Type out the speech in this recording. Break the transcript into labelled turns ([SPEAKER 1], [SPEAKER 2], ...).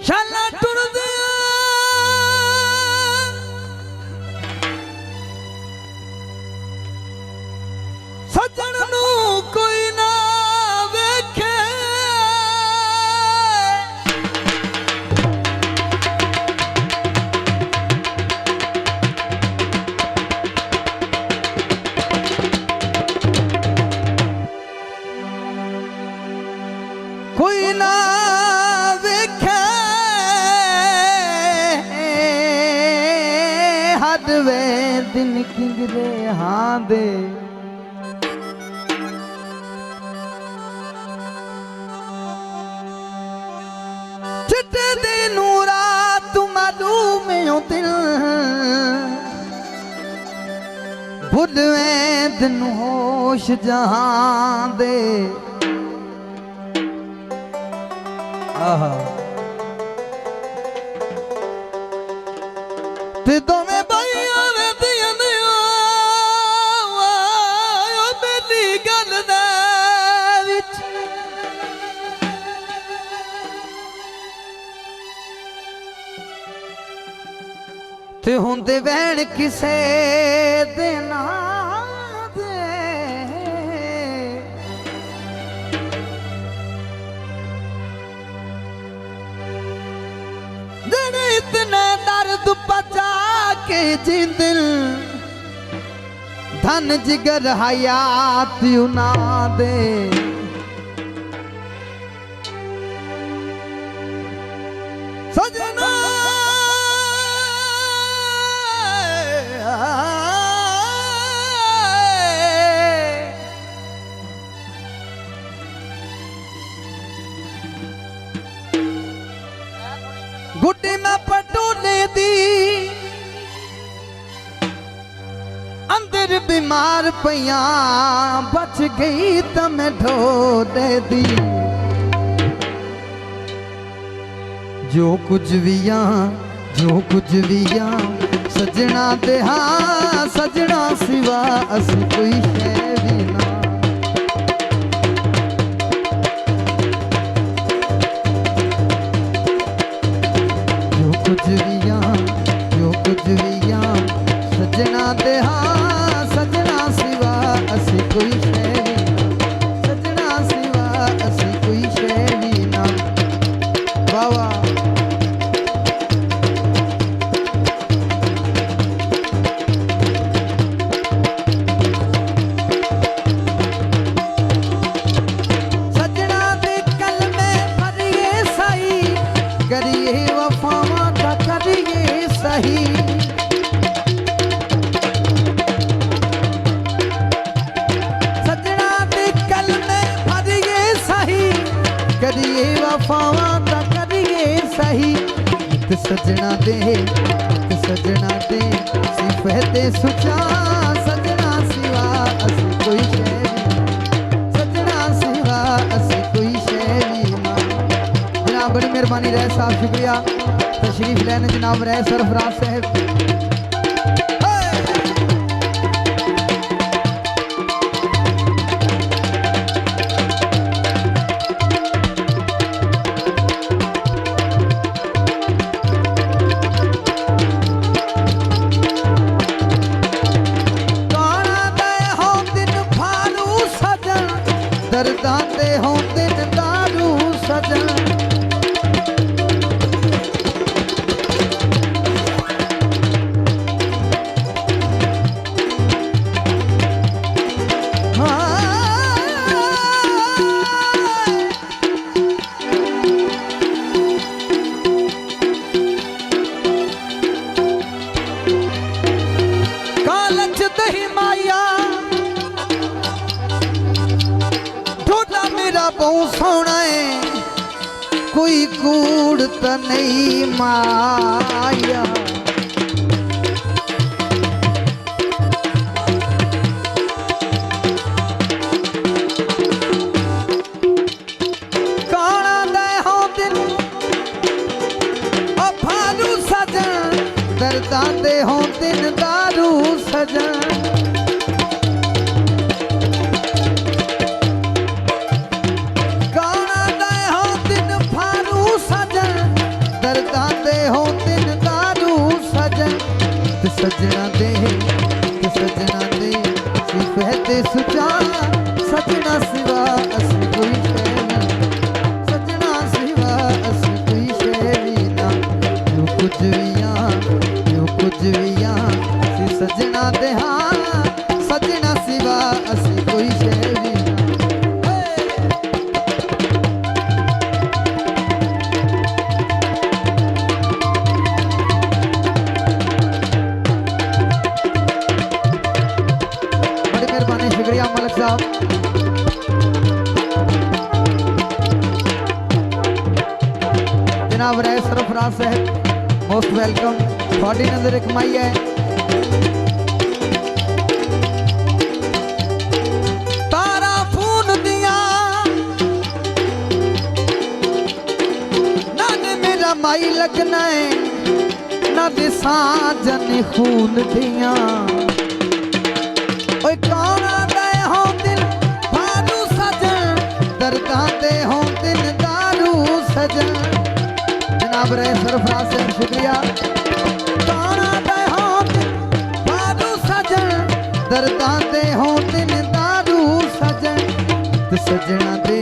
[SPEAKER 1] शाला टुर दिया सजन नू कोई ना वेखे कोई ना वेखे वे दिन किंगरे हाँ दे चिट्टे दिन रात मालूम यो दिल भुलवे दिन होश जहां दे आहा ते दो में ते होंदे वैन किसे दे ना दे दिन इतना दर्द बचा के जी दिल धन जिगर हयात ना दे सजना गुड्डी में पटोले दी अंदर बीमार पिया बच गई तो मैं ढोले दी जो कुछ भी सजना दे हाँ सजना सिवा अस कोई है भी ना जो कुछ भी सजना दे हाँ सजना सिवा अस कोई है भी ना सजना सिवा अस कोई है भी ना बाबा सजना दे कल में भरिए सही करिए वफावा ता करिए सही सजना दे सिफते सुचा सजना सिवा अस कोई शे सजना सिवा अस कोई शे ना जनाब बड़ी मेहरबानी रहे साहब शुक्रिया तशरीफ लेने जनाब रहे सरफराज साहब दर्दां दे होंदे न दारू सजन कालच दही माया बहुत सोना है कोई कूड़ तो नहीं माया दर्दां दे हों दिन दारू सजन गाना दे हों दिन फारू सजन दर्दां दे हों दिन दारू सजन ते सजना दे सिफते सुचा सजना सिवा असी कोई शै नहीं सजना सिवा असी कोई शै भी ना जो कुछ भी सी सजना दे हाँ सजना सिवा असी कोई शै भी ना बड़ी मेहरबानी शुक्रिया मलिक साहब जनाब राय सरफराज साहब मोस्ट वेलकम थोड़ी नजर एक माई है तारा खून दिया ना दे मेरा माई लगना है ना दे साजन खून दिया ओए कौन दे हो दिल दारू सजन दर्दां दे हो दिल दारू सजन जनाब रहे सरफराज से शुक्रिया कौन दे हो दिल दारू सजन दर्दां दे हो दिल दारू सजन ते सजना दे